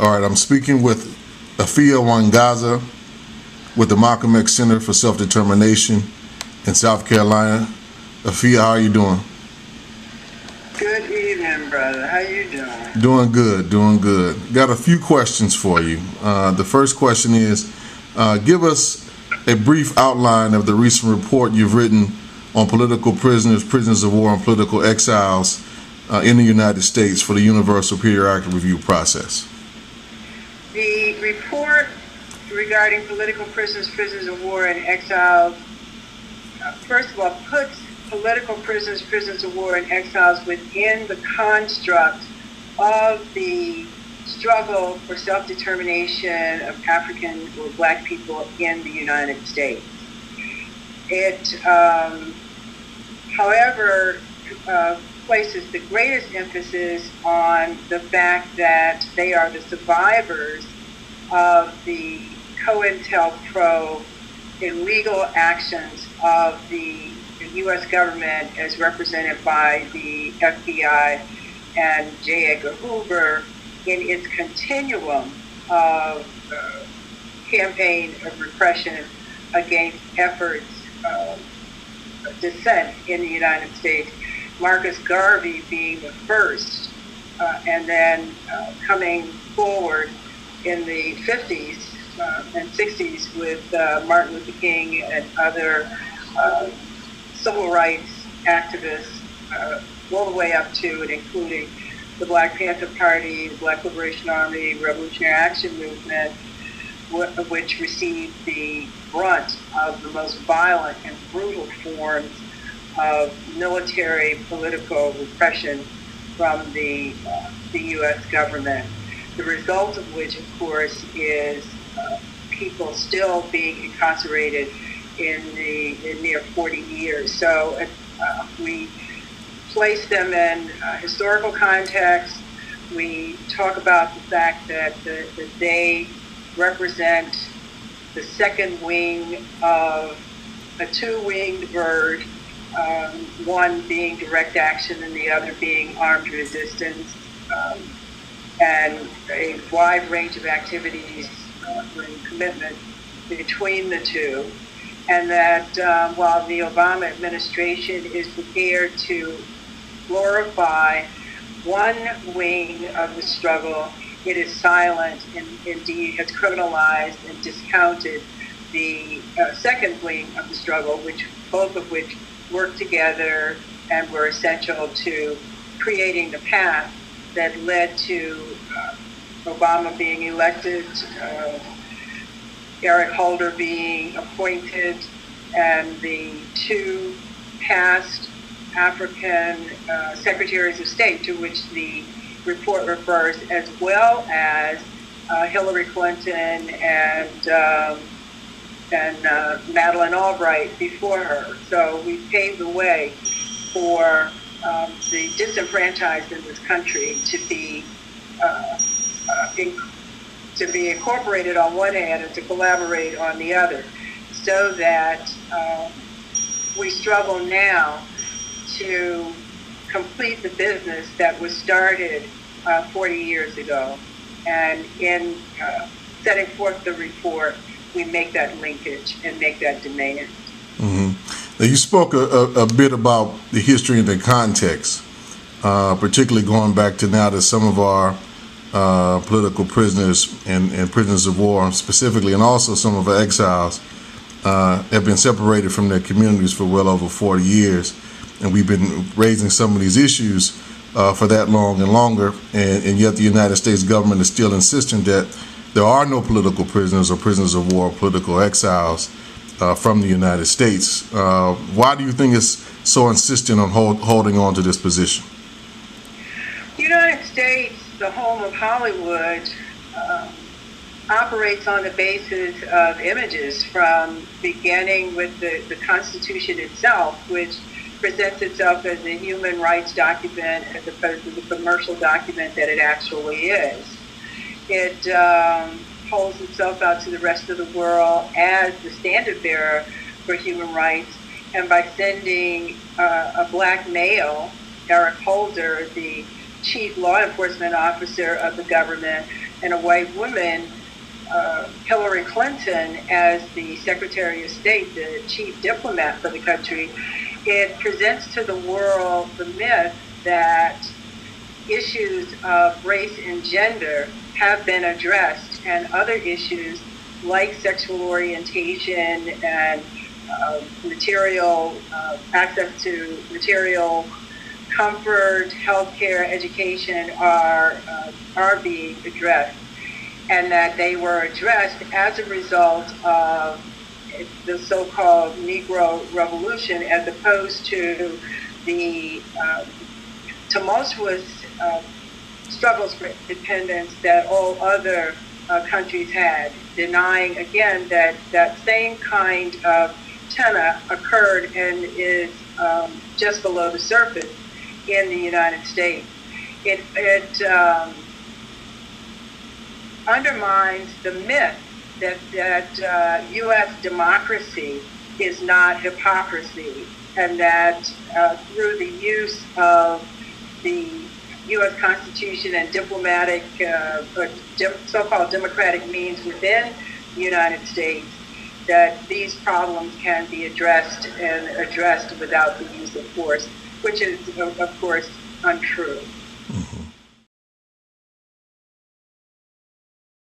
All right, I'm speaking with Efia Wangaza with the Malcolm X Center for Self-Determination in South Carolina. Efia, how are you doing? Good evening, brother. How you doing? Doing good, doing good. Got a few questions for you. The first question is, give us a brief outline of the recent report you've written on political prisoners, prisoners of war, and political exiles in the United States for the Universal Periodic Review process. The report regarding political prisoners, prisoners of war, and exiles, first of all, puts political prisoners, prisoners of war, and exiles within the construct of the struggle for self-determination of African or Black people in the United States. It, however, places the greatest emphasis on the fact that they are the survivors of the COINTELPRO illegal actions of the U.S. government as represented by the FBI and J. Edgar Hoover in its continuum of campaign of repression against efforts of dissent in the United States. Marcus Garvey being the first, and then coming forward in the 50s and 60s with Martin Luther King and other civil rights activists, all the way up to and including the Black Panther Party, the Black Liberation Army, Revolutionary Action Movement, which received the brunt of the most violent and brutal forms of military political repression from the U.S. government. The result of which, of course, is people still being incarcerated in near 40 years. So we place them in historical context. We talk about the fact that they represent the second wing of a two-winged bird, one being direct action and the other being armed resistance, and a wide range of activities and commitment between the two. And that while the Obama administration is prepared to glorify one wing of the struggle, it is silent and indeed has criminalized and discounted the second wing of the struggle, which both of which worked together and were essential to creating the path that led to Obama being elected, Eric Holder being appointed, and the two past African secretaries of state to which the report refers, as well as Hillary Clinton and Madeleine Albright before her. So we paved the way for the disenfranchised in this country to be incorporated on one hand and to collaborate on the other, so that we struggle now to complete the business that was started 40 years ago. And in setting forth the report, we make that linkage and make that demand. Mm-hmm. Now, you spoke a bit about the history and the context, particularly going back to now that some of our political prisoners and prisoners of war specifically, and also some of our exiles, have been separated from their communities for well over 40 years. And we've been raising some of these issues for that long and longer, and yet the United States government is still insisting that there are no political prisoners or prisoners of war or political exiles from the United States. Why do you think it's so insistent on holding on to this position? The United States, the home of Hollywood, operates on the basis of images, from beginning with the Constitution itself, which presents itself as a human rights document as opposed to the commercial document that it actually is. It holds itself out to the rest of the world as the standard bearer for human rights, and by sending a black male, Eric Holder, the chief law enforcement officer of the government, and a white woman, Hillary Clinton, as the Secretary of State, the chief diplomat for the country, it presents to the world the myth that issues of race and gender have been addressed, and other issues like sexual orientation and material access to material comfort, healthcare, education are being addressed, and that they were addressed as a result of the so-called Negro Revolution, as opposed to the tumultuous struggles for independence that all other countries had, denying again that that same kind of tenor occurred and is just below the surface in the United States. It undermines the myth that U.S. democracy is not hypocrisy, and that through the use of the U.S. Constitution and diplomatic, so-called democratic means within the United States, that these problems can be addressed without the use of force, which is, of course, untrue.